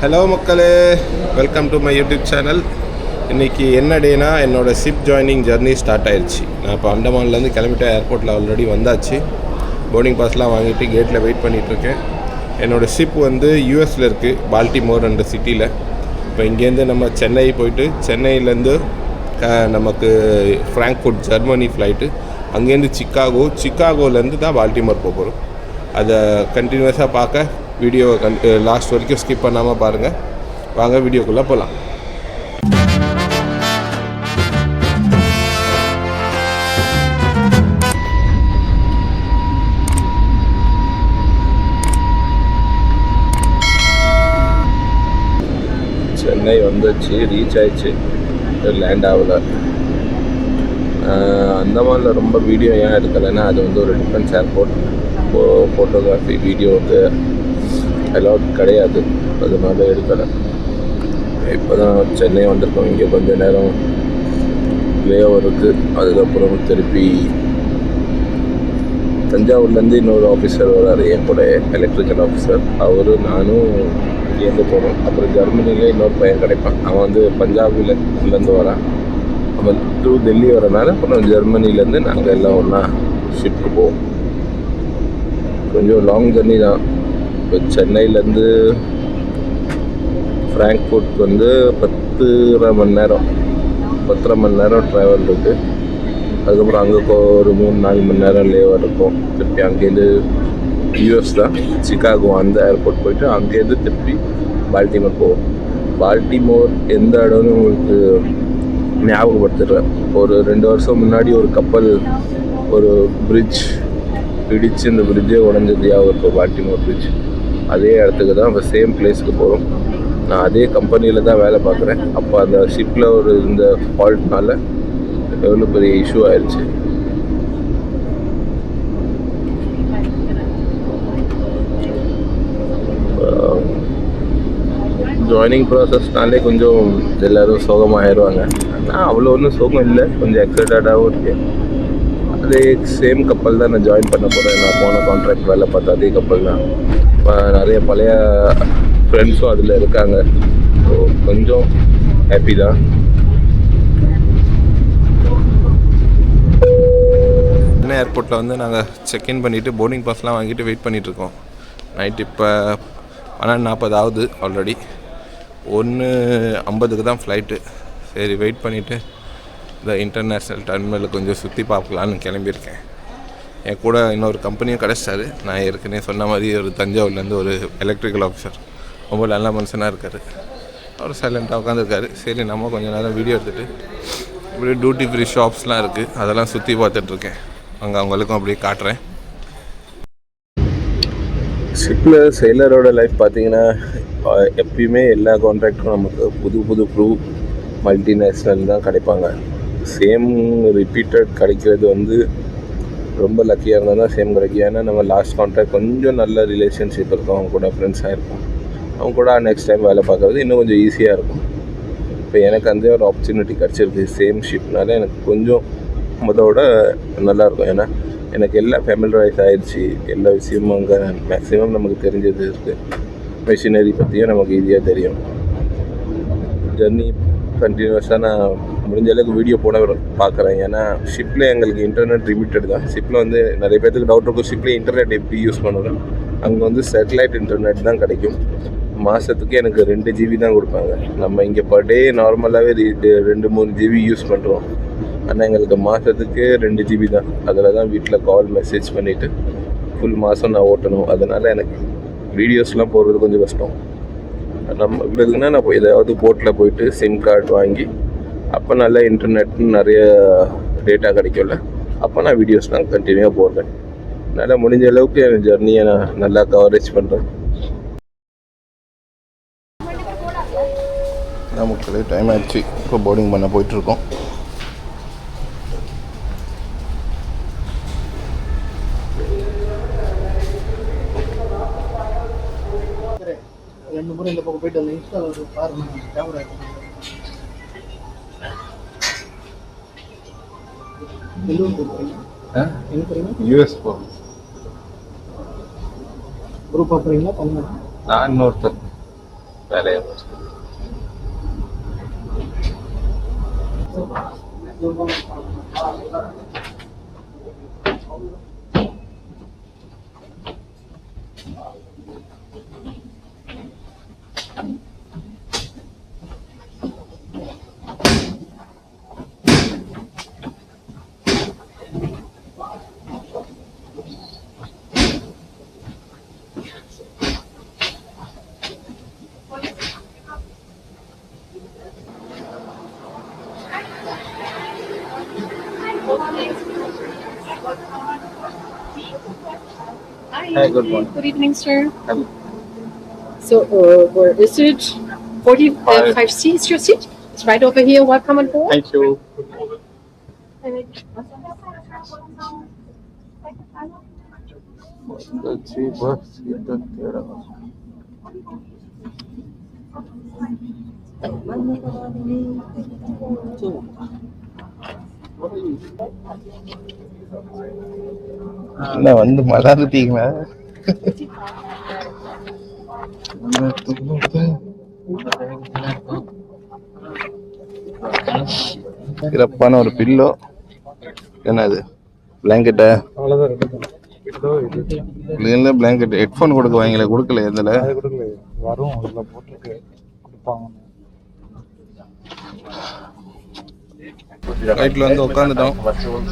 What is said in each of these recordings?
Hello மக்களே, welcome to my YouTube channel. இன்றைக்கி என்ன டேனா என்னோடய ஷிப் ஜாயினிங் ஜர்னி ஸ்டார்ட் ஆயிடுச்சு. நான் இப்போ அண்டமான்லேருந்து கிளம்பிட்டு ஏர்போர்ட்டில் ஆல்ரெடி வந்தாச்சு. போர்டிங் பாஸ்லாம் வாங்கிட்டு கேட்டில் வெயிட் பண்ணிகிட்ருக்கேன். என்னோடய ஷிப் வந்து யூஎஸில் இருக்குது, பால்டிமோர் என்ற சிட்டியில். இப்போ இங்கேருந்து நம்ம சென்னை போயிட்டு சென்னையிலேருந்து நமக்கு ஃப்ராங்க்ஃபுட் ஜெர்மனி ஃப்ளைட்டு, அங்கேருந்து சிக்காகோலேருந்து தான் பால்டிமோர் போகிறோம். அதை கண்டினியூஸாக பார்க்க வீடியோவை லாஸ்ட் வரைக்கும் ஸ்கிப் பண்ணாமல் பாருங்கள். வாங்க வீடியோக்குள்ளே போகலாம். சென்னை வந்துச்சு, ரீச் ஆயிடுச்சு, லேண்ட் ஆகலை. அந்தமானில் ரொம்ப வீடியோ ஏன் எடுக்கலைன்னா அது வந்து ஒரு டிஃபென்ஸ் ஏர்போர்ட். ஃபோட்டோகிராஃபி வீடியோ வந்து அலௌட் கிடையாது, அதனால எடுக்கலை. இப்போ தான் சென்னை வந்திருக்கோம். இங்கே கொஞ்சம் நேரம் லே ஓவர் இருக்குது. அதுக்கப்புறம் திருப்பி தஞ்சாவூர்லேருந்து இன்னொரு ஆஃபீஸர் வராரு, என் கூட எலக்ட்ரிக்கல் ஆஃபீஸர். அவரும் நானும் இங்கேருந்து போகிறோம். அப்புறம் ஜெர்மனியில் இன்னொரு பையன் கிடைப்பான். அவன் வந்து பஞ்சாப்லேருந்து வரான். அவன் த்ரூ டெல்லி வரனால அப்புறம் ஜெர்மனிலேருந்து நாங்கள் எல்லாம் ஒன்றா ஷிப்க்கு போவோம். கொஞ்சம் லாங் ஜர்னி தான். இப்போ சென்னையிலேருந்து ஃப்ராங்க்ஃபுட் வந்து 10.5 மணி நேரம் ட்ராவல் இருக்குது. அதுக்கப்புறம் அங்கே ஒரு 3-4 மணி நேரம் லேவர் இருக்கும். திருப்பி அங்கேருந்து யூஎஸ் தான், சிக்காகோ அந்த ஏர்போர்ட் போயிட்டு அங்கேருந்து திருப்பி பால்டிமோர் போவோம். பால்டிமோர் எந்த இடம்னு உங்களுக்கு ஞாபகப்படுத்துகிறேன். ஒரு 2 வருஷம் முன்னாடி ஒரு கப்பல் ஒரு பிரிட்ஜ் இடித்து இந்த பிரிட்ஜே உடஞ்சது ஞாபகம் இருக்கும், பால்டிமோர் பிரிட்ஜ். அதே இடத்துக்கு தான் இப்போ சேம் பிளேஸுக்கு போகிறோம். நான் அதே கம்பெனியில் தான் வேலை பார்க்குறேன். அப்போ அந்த ஷிப்பில் ஒரு இந்த ஃபால்ட்னால எவ்வளோ பெரிய இஷ்யூ ஆயிடுச்சு. ஜாயினிங் ப்ராசஸ்னாலே கொஞ்சம் எல்லோரும் சோகமாகிடுவாங்க. ஆனால் அவ்வளோ ஒன்றும் சோகம் இல்லை, கொஞ்சம் எக்ஸைட்டடாகவும் இருக்குது. அதே சேம் கப்பல் தான் நான் ஜாயின் பண்ண போகிறேன். நான் போன கான்ட்ராக்ட் வேலை பார்த்தா அதே கப்பல் தான். நிறைய பழைய ஃப்ரெண்ட்ஸும் அதில் இருக்காங்க. ஸோ கொஞ்சம் ஹாப்பி தான். சென்னை ஏர்போர்ட்டில் வந்து நாங்கள் செக்இன் பண்ணிவிட்டு போர்டிங் பாஸ்லாம் வாங்கிட்டு வெயிட் பண்ணிகிட்ருக்கோம். நைட் இப்போ 12:40 ஆகுது. ஆல்ரெடி 1:50 தான் ஃப்ளைட்டு. சரி, வெயிட் பண்ணிவிட்டு இந்த இன்டர்நேஷ்னல் டெர்மினலில் கொஞ்சம் சுற்றி பார்க்கலான்னு கிளம்பியிருக்கேன். என் கூட இன்னொரு கம்பெனியும் கிடச்சிட்டாரு. நான் ஏற்கனவே சொன்ன மாதிரி ஒரு தஞ்சாவூர்லேருந்து ஒரு எலக்ட்ரிக்கல் ஆஃபீஸர், ரொம்ப நல்ல மனுஷனாக இருக்கார். அவர் சைலண்ட்டாக உட்காந்துருக்காரு. சரி, நம்ம கொஞ்சம் நேரம் வீடியோ எடுத்துகிட்டு இப்படி டியூட்டி ஃப்ரீ ஷாப்ஸ்லாம் இருக்குது, அதெல்லாம் சுற்றி பார்த்துட்ருக்கேன். அங்கே அவங்களுக்கும் அப்படியே காட்டுறேன். ஷிப்பில் செயிலரோட லைஃப் பார்த்தீங்கன்னா எப்பயுமே எல்லா கான்ட்ராக்டும் நமக்கு புது ப்ரூவ் மல்டிநேஷ்னல் தான் கிடைப்பாங்க. சேம் ரிப்பீட்டட் கிடைக்கிறது வந்து ரொம்ப லக்கியாக இருந்தால் தான் சேம் கிடைக்கும். ஏன்னா நம்ம லாஸ்ட் கான்ட்ராக்ட் கொஞ்சம் நல்ல ரிலேஷன்ஷிப் இருக்கும், அவங்க கூட ஃப்ரெண்ட்ஸாக இருக்கும். அவங்க கூட நெக்ஸ்ட் டைம் வேலை பார்க்குறது இன்னும் கொஞ்சம் ஈஸியாக இருக்கும். இப்போ எனக்கு அந்த ஒரு ஆப்பர்ச்சுனிட்டி கிடச்சிருக்கு சேம் ஷிப்னால எனக்கு கொஞ்சம் அதோட நல்லாயிருக்கும். ஏன்னா எனக்கு எல்லா ஃபேமிலியரைஸ் ஆகிடுச்சு. எல்லா விஷயமும் அங்கே மேக்ஸிமம் நமக்கு தெரிஞ்சது இருக்குது. மெஷினரி பற்றியும் நமக்கு ஈஸியாக தெரியும். ஜர்னி கண்டினியூஸாக நான் முடிஞ்ச அளவுக்கு வீடியோ போட பார்க்குறேன். ஏன்னா ஷிப்பில் எங்களுக்கு இன்டர்நெட் லிமிட்டட் தான். ஷிப்பில் வந்து நிறைய பேருக்கு டவுட் இருக்கும், ஷிப்பில் இன்டர்நெட் எப்படி யூஸ் பண்ணுறோம். அங்கே வந்து சேட்டலைட் இன்டர்நெட் தான் கிடைக்கும். மாதத்துக்கு எனக்கு 2 GB தான் கொடுப்பாங்க. நம்ம இங்கே பர் டே நார்மலாகவே 2-3 GB யூஸ் பண்ணுறோம். ஆனால் எங்களுக்கு மாதத்துக்கு 2 GB தான். அதில் தான் வீட்டில் கால் மெசேஜ் பண்ணிவிட்டு ஃபுல் மாதம் நான் ஓட்டணும். அதனால் எனக்கு வீடியோஸ்லாம் போடுறது கொஞ்சம் கஷ்டம். நம்ம இதுக்குன்னா நான் ஏதாவது போர்ட்டில் போயிட்டு சிம் கார்டு வாங்கி அப்போ நல்லா இன்டர்நெட்னு நிறைய டேட்டா கிடைக்கும்ல, அப்போ நான் வீடியோஸ்லாம் கண்டினியூவாக போடுறேன். அதனால் முடிஞ்ச அளவுக்கு என் ஜர்னியை நான் நல்லா கவரேஜ் பண்ணுறேன். நமக்கு டைம் ஆயிடுச்சு. இப்போ போர்டிங் பண்ண போயிட்டுருக்கோம். ரெண்டு முறை இந்த பக்கம் போயிட்டு அந்த இன்ஸ்டாவில் பாருங்க, கேமரா யூஎஸ் போகிறோம். குரூப் பார்க்குறீங்களா? நான் இன்னொருத்தர் வேலையை Hi, good morning. Good evening, sir. Hello. So, where is it? 45C is your seat. It's right over here. Welcome on board. Thank you. என்ன வந்து மலாந்துட்டீங்களா? சிறப்பான ஒரு பில்லோ. என்னது பிளாங்கெட்டா? இல்லை பிளாங்கெட். ஹெட்ஃபோன் கொடுக்குவாங்களே, கொடுக்கல இதில். வரும் இதில் போட்டுருக்கு கொடுப்பாங்க. நைட்டில் வந்து உட்காந்துட்டோம்.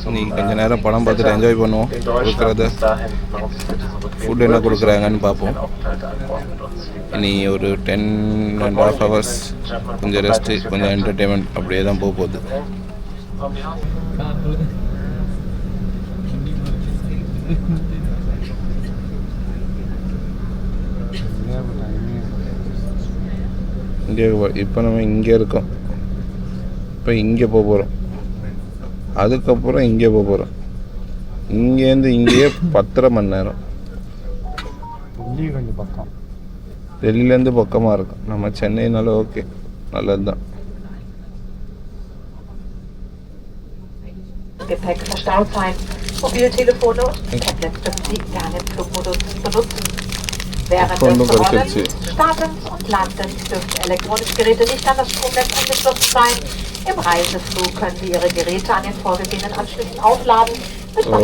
இன்னைக்கு கொஞ்சம் நேரம் படம் பார்த்துட்டு என்ஜாய் பண்ணுவோம். கொடுக்குறத ஃபுட் என்ன கொடுக்குறாங்கன்னு பார்ப்போம். இனி ஒரு 10.5 hours கொஞ்சம் ரெஸ்ட்டு, கொஞ்சம் என்டர்டெயின்மெண்ட் அப்படியே தான் போக போகுது. இங்கே இப்போ நம்ம இங்கே இருக்கோம். இப்போ இங்கே போக போகிறோம். அதுக்கப்புறம் இங்கே போக போகிறோம். இங்கேருந்து இங்கேயே 10.5 மணி நேரம். டெல்லி கொஞ்சம் பக்கம், டெல்லியிலேருந்து பக்கமாக இருக்கும். நம்ம சென்னைனால ஓகே, நல்லது தான். Gepäck verstaut sein. Mobiltelefone und Tablets dürfen Sie gerne im Flugmodus benutzen. Während des Rollens, Startens und Landens dürfen elektronische Geräte nicht an das Stromnetz angeschlossen sein. Im Reiseflug können Sie Ihre Geräte an den vorgesehenen Anschlüssen aufladen.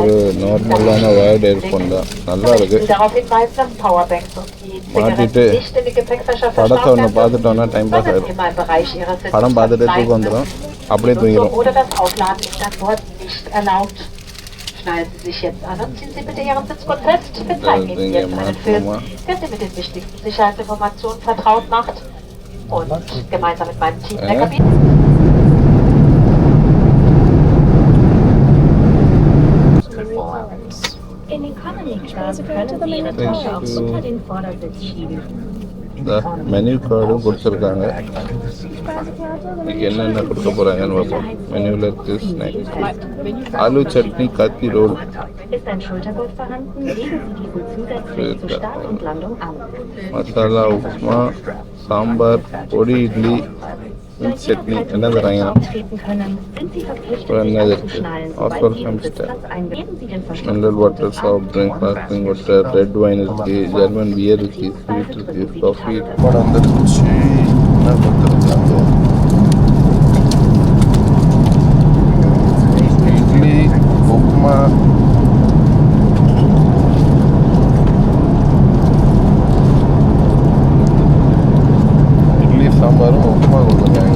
ஒரு நார்மலான wired headphone தான், நல்லா இருக்கு. Darauf hinweisen, dass Powerbanks und die மாட்டிட்டு Zigaretten nicht in die Gepäckfächer படத்தை ஒன்று verstaut werden, பார்த்துட்டோன்னா time pass sondern ஆகிடும். immer im Bereich Ihrer படம் பார்த்துட்டு தூக்கம் Sitzplätze வந்துடும், அப்படியே தூங்கிடும். oder das Aufladen ist an Bord nicht erlaubt. Schnallen Sie sich jetzt an und ziehen Sie bitte Ihren Sitzgurt fest. Wir zeigen Ihnen jetzt einen Film, der Sie mit den wichtigsten Sicherheitsinformationen vertraut macht. Und gemeinsam mit meinem Team der Kabine. In den kommenden Tagen können Sie Ihre Tasche auch unter den Vordersitz schieben. இந்த menu கார்டும் கொடுத்துருக்காங்க. இன்னைக்கு என்னென்ன கொடுக்க போகிறாங்கன்னு பார்ப்போம். மெனுவில் இருக்குது ஸ்நாக்ஸ், ஆலு சட்னி, கத்தி role, Ist ein Schultergurt vorhanden, legen Sie diesen zusätzlich zu Start und Landung an. Masala upma, sambar, பொடி இட்லி, மிக்ஸ் சட்னி. என்ன தராங்க? Auftreten können, sind Sie verpflichtet, அப்புறம் sich என்னது இருக்குது? anzuschnallen, ஆஃபர் sobald Sie Ihren சம்ஸ்டர், Sitzplatz einnehmen. Sie den Verschluss mineral water, soft drink, sparkling water, red wine இருக்குது, German beer இருக்குது, ஸ்வீட் இருக்குது, காஃபி. படம் வந்துருச்சு. என்ன கொடுத்துருக்காங்க? இட்லி, உப்புமா, இட்லி சாம்பாரும் உப்புமா கொடுத்துருக்காங்க.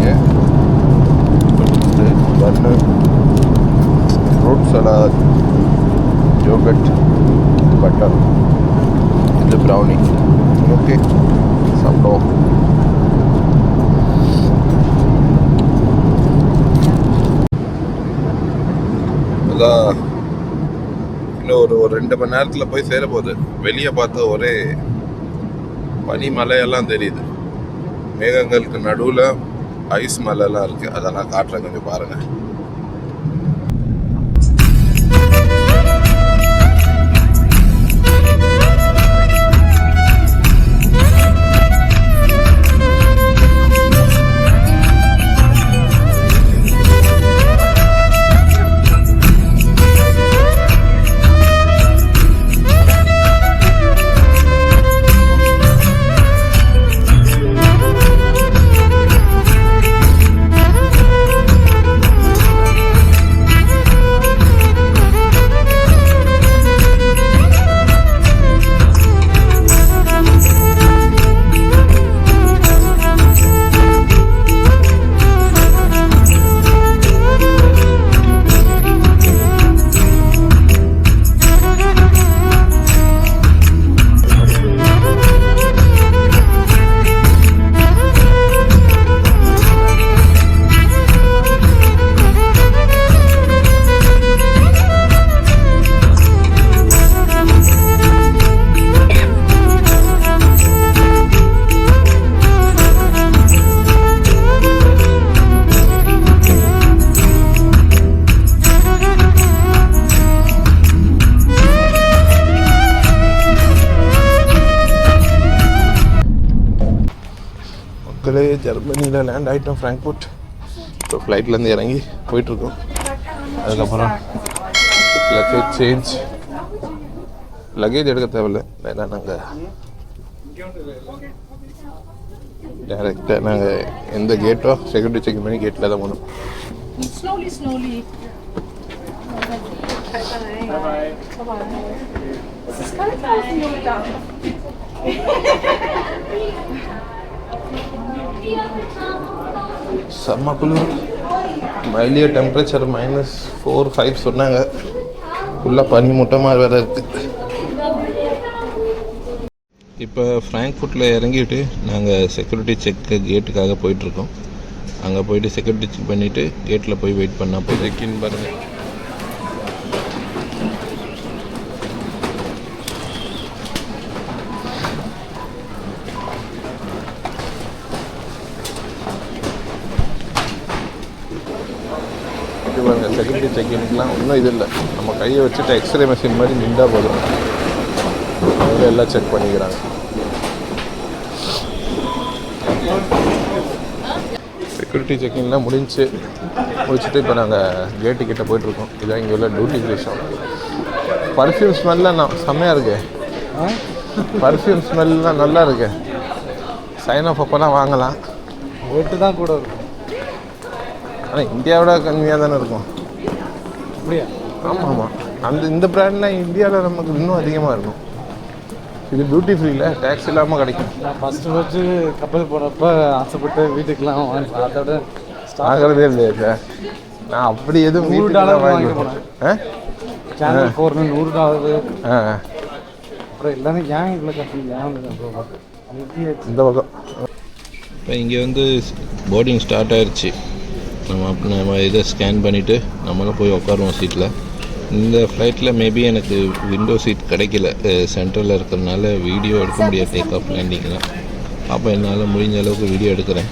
பன்னு, ஃப்ரூட் சலாட், யோகட், பட்டர், இது ப்ரௌனி. ஓகே, சாப்பிடுவோம். அதான் இன்னும் ஒரு 2 மணி நேரத்தில் போய் சேர போகுது. வெளியே பார்த்தா ஒரே பனி மலையெல்லாம் தெரியுது. மேகங்களுக்கு நடுவில் ஐஸ் மலையெல்லாம் இருக்குது. அதெல்லாம் காட்டுறேன், கொஞ்சம் பாருங்கள். மக்களே ஜெர்மனியில் லேண்ட் ஆகிட்டோம் ஃப்ராங்க்ஃபர்ட். இப்போ ஃப்ளைட்லேருந்து இறங்கி போயிட்டுருக்கோம். அதுக்கப்புறம் லக்கேஜ் சேஞ்ச், லக்கேஜ் எடுக்க தேவையில்லை, ஏன்னா நாங்கள் டேரெக்டாக நாங்கள் எந்த கேட்டோ செக்யூரிட்டி செக் பண்ணி கேட்டில் தான் போகணும். Slowly, slowly. Bye bye. Bye bye. Es ist kalt draußen, junge Dame. செம்ம குளிர். வெளியே டெம்பரேச்சர் -4-5 சொன்னாங்க. ஃபுல்லாக பனி மூட்டமாக வேறு இருக்குது. இப்போ ஃப்ராங்க்ஃபர்ட்டில் இறங்கிட்டு நாங்கள் செக்யூரிட்டி செக்கு கேட்டுக்காக போயிட்டுருக்கோம். அங்கே போயிட்டு செக்யூரிட்டி செக் பண்ணிவிட்டு கேட்டில் போய் வெயிட் பண்ணால் போய் செக்இன் பாருங்கள். இது பாருங்கள் செக்யூரிட்டி செக்இன்லாம் ஒன்றும் இது இல்லை, நம்ம கையை வச்சுட்டு எக்ஸ்ரே மிஷின் மாதிரி நின்றா போதும், அவங்க எல்லாம் செக் பண்ணிக்கிறாங்க. செக்யூரிட்டி செக்கிங்லாம் முடிச்சுட்டு இப்போ நாங்கள் கேட்டு கிட்டே போயிட்டுருக்கோம். இதான் இங்கே உள்ள டியூட்டி ஃப்ரீ ஷாப். பர்ஃப்யூம் ஸ்மெல்லாம் செம்மையாக இருக்கு. பர்ஃப்யூம் ஸ்மெல்லாம் நல்லா இருக்கு. சைன் ஆஃப் அப்போலாம் வாங்கலாம், ரேட்டு தான் கூட இருக்கும். ஆனால் இந்தியாவோட கம்மியாக தானே இருக்கும். அப்படியா? ஆமாம் ஆமாம், இந்த ப்ராண்ட்லாம் இந்தியாவில் நமக்கு இன்னும் அதிகமாக இருக்கும். இது டியூட்டி ஃப்ரீல டேக்ஸ் இல்லாமல் கிடைக்கும். நான் ஃபஸ்ட்டு கப்பல் போகிறப்ப ஆசைப்பட்டு வீட்டுக்கெலாம் வாங்கலாம், அதோட ஆகிறதே இல்லையா சார்? நான் அப்படி எதுவும் $100 வாங்கிட்டு போனேன். சேனல் 4 $100. அப்புறம் எல்லாமே ஏன் இவ்வளோ கட்டணும், ஏன் இந்த பக்கம். இப்போ இங்கே வந்து போர்டிங் ஸ்டார்ட் ஆயிடுச்சு. நம்ம இதை ஸ்கேன் பண்ணிவிட்டு நம்மளும் போய் உட்காருவோம் சீட்டில். இந்த ஃப்ளைட்டில் மேபி எனக்கு விண்டோ சீட் கிடைக்கல, சென்ட்ரலில் இருக்கிறதுனால வீடியோ எடுக்க முடியாது. டேக் ஆஃப் லேண்டிங்லாம் அப்போ என்னால் முடிஞ்ச அளவுக்கு வீடியோ எடுக்கிறேன்.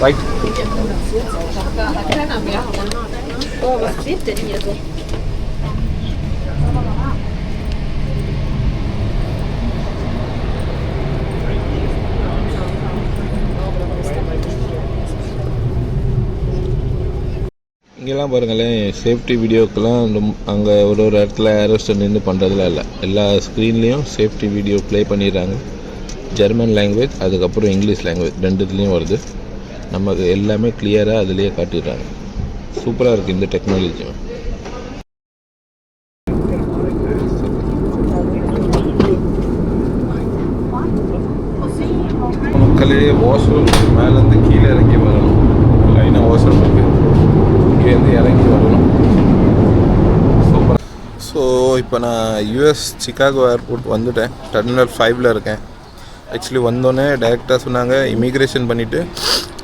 Right. Oh, was klebt denn hier so? இங்கெல்லாம் பாருங்களேன், சேஃப்டி வீடியோக்கெல்லாம் அங்கே ஒரு இடத்துல ஏரோஸ்டர் நின்று பண்ணுறதுலாம் இல்லை. எல்லா ஸ்க்ரீன்லேயும் சேஃப்டி வீடியோ ப்ளே பண்ணிடுறாங்க. ஜெர்மன் லாங்குவேஜ், அதுக்கப்புறம் இங்கிலீஷ் லாங்குவேஜ், ரெண்டுத்துலேயும் வருது. நமக்கு எல்லாமே கிளியராக அதுலேயே காட்டிடுறாங்க. சூப்பராக இருக்குது இந்த டெக்னாலஜி. மக்களே வாஷ்ரூம் மேலேருந்து கீழே இறங்கி வரணும். லைனாக வாஷ்ரூம் இருக்குது, இங்கேருந்து இறங்கி வரணும். சூப்பர். ஸோ இப்போ நான் யூஎஸ் சிகாகோ ஏர்போர்ட் வந்துட்டேன். டெர்மினல் 5ல் இருக்கேன். ஆக்சுவலி வந்தோடனே டைரெக்டாக சொன்னாங்க இமிக்ரேஷன் பண்ணிவிட்டு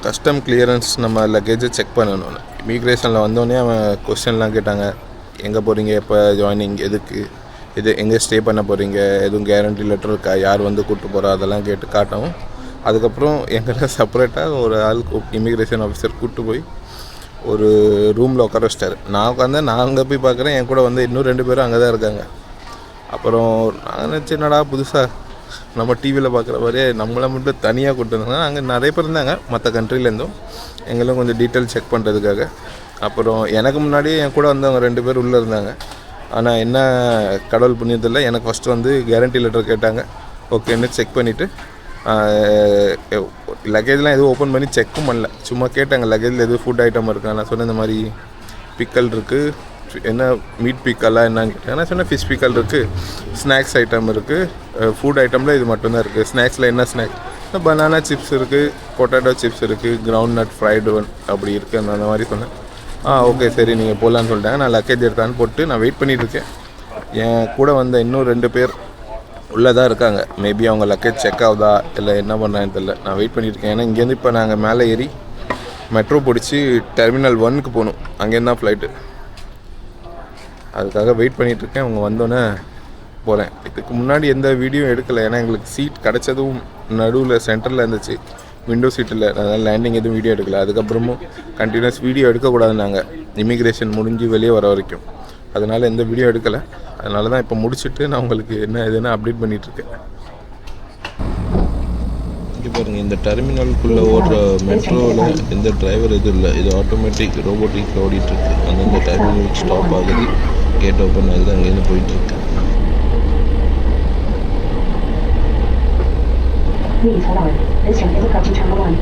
கஸ்டம் கிளியரன்ஸ் நம்ம லக்கேஜை செக் பண்ணணும்னு. இமிக்ரேஷனில் வந்தோடனே அவன் கொஸ்டின்லாம் கேட்டாங்க, எங்கே போகிறீங்க, எப்போ ஜாயினிங், எதுக்கு, இது எங்கே ஸ்டே பண்ண போகிறீங்க, எதுவும் கேரண்டி லெட்டர் இருக்கா, யார் வந்து கூப்பிட்டு போகிறா, அதெல்லாம் கேட்டு காட்டவும். அதுக்கப்புறம் எங்களை செப்பரேட்டாக ஒரு ஆள் இமிக்ரேஷன் ஆஃபீஸர் கூப்பிட்டு போய் ஒரு ரூமில் உட்கார வச்சிட்டாரு. நான் உட்காந்து நான் அங்கே போய் பார்க்குறேன், என் கூட வந்து இன்னும் 2 பேரும் அங்கே தான் இருக்காங்க. அப்புறம் நான் நினச்சி என்னடா புதுசாக நம்ம டிவியில் பார்க்குற மாதிரியே நம்மளை மட்டும் தனியாக கூப்பிட்டு இருந்தாங்க. அங்கே நிறைய பேர் இருந்தாங்க மற்ற கண்ட்ரிலேருந்தும், எங்களும் கொஞ்சம் டீட்டெயில் செக் பண்ணுறதுக்காக. அப்புறம் எனக்கு முன்னாடியே என் கூட வந்தவங்க 2 பேர் உள்ளே இருந்தாங்க. ஆனால் என்ன கடவுள் புண்ணியத்தில் எனக்கு ஃபஸ்ட்டு வந்து கேரண்டி லெட்டர் கேட்டாங்க. ஓகேன்னு செக் பண்ணிவிட்டு லக்கேஜ்லாம் எதுவும் ஓப்பன் பண்ணி செக்கும் பண்ணல, சும்மா கேட்டாங்க லக்கேஜில் எதுவும் ஃபுட் ஐட்டம் இருக்கா. நான் சொன்னேன் இந்த மாதிரி பிக்கல் இருக்குது, என்ன மீட் பிக்கல்லாம் என்னன்னு கேட்டேன். நான் சொன்னேன் ஃபிஷ் பிக்கல் இருக்குது, ஸ்நாக்ஸ் ஐட்டம் இருக்குது, ஃபுட் ஐட்டமில் இது மட்டும்தான் இருக்குது. ஸ்நாக்ஸில் என்ன ஸ்நாக்ஸ், பனானா சிப்ஸ் இருக்குது, பொட்டேட்டோ சிப்ஸ் இருக்குது, கிரவுண்ட் நட் ஃப்ரைடு ஒன் அப்படி இருக்குது. அந்த மாதிரி சொன்னேன். ஓகே சரி நீங்கள் போகலான்னு சொல்லிட்டாங்க. நான் லக்கேஜ் எடுத்தான்னு போட்டு நான் வெயிட் பண்ணிகிட்ருக்கேன். என் கூட வந்த இன்னும் 2 பேர் உள்ளே தான் இருக்காங்க. மேபி அவங்க லக்கேஜ் செக் ஆகுதா இல்லை என்ன பண்ணுறாங்கன்னு தெரியல. நான் வெயிட் பண்ணியிருக்கேன். ஏன்னா இங்கேருந்து இப்போ நாங்கள் மேலே ஏறி மெட்ரோ பிடிச்சி டெர்மினல் 1க்கு போகணும். அங்கேருந்து தான் ஃப்ளைட்டு. அதுக்காக வெயிட் பண்ணிகிட்ருக்கேன். அவங்க வந்தோன்னே போகிறேன். இதுக்கு முன்னாடி எந்த வீடியோ எடுக்கலை, ஏன்னா எங்களுக்கு சீட் கிடச்சதும் நடுவில் சென்டரில் இருந்துச்சு. விண்டோ சீட்டில், அதனால் லேண்டிங் எதுவும் வீடியோ எடுக்கல. அதுக்கப்புறமும் கண்டினியூஸ் வீடியோ எடுக்கக்கூடாதுன்னாங்க இமிக்ரேஷன் முடிஞ்சு வெளியே வர வரைக்கும். அதனால் எந்த வீடியோ எடுக்கலை. அதனால தான் இப்போ முடிச்சுட்டு நான் உங்களுக்கு என்ன இதுன்னு அப்டேட் பண்ணிகிட்ருக்கேன். இங்கே பாருங்கள், இந்த டெர்மினலுக்குள்ளே ஓடுற மெட்ரோவில் எந்த டிரைவர் எதுவும் இல்லை. இது ஆட்டோமேட்டிக் ரோபோட்டிக் ஓடிட்டுருக்கு. அந்தந்த டெர்மினல் ஸ்டாப் ஆகுது, கேட் ஓப்பன் ஆகுது, அங்கேருந்து போயிட்டுருக்கு. Please hold on. This train is approaching Terminal 1.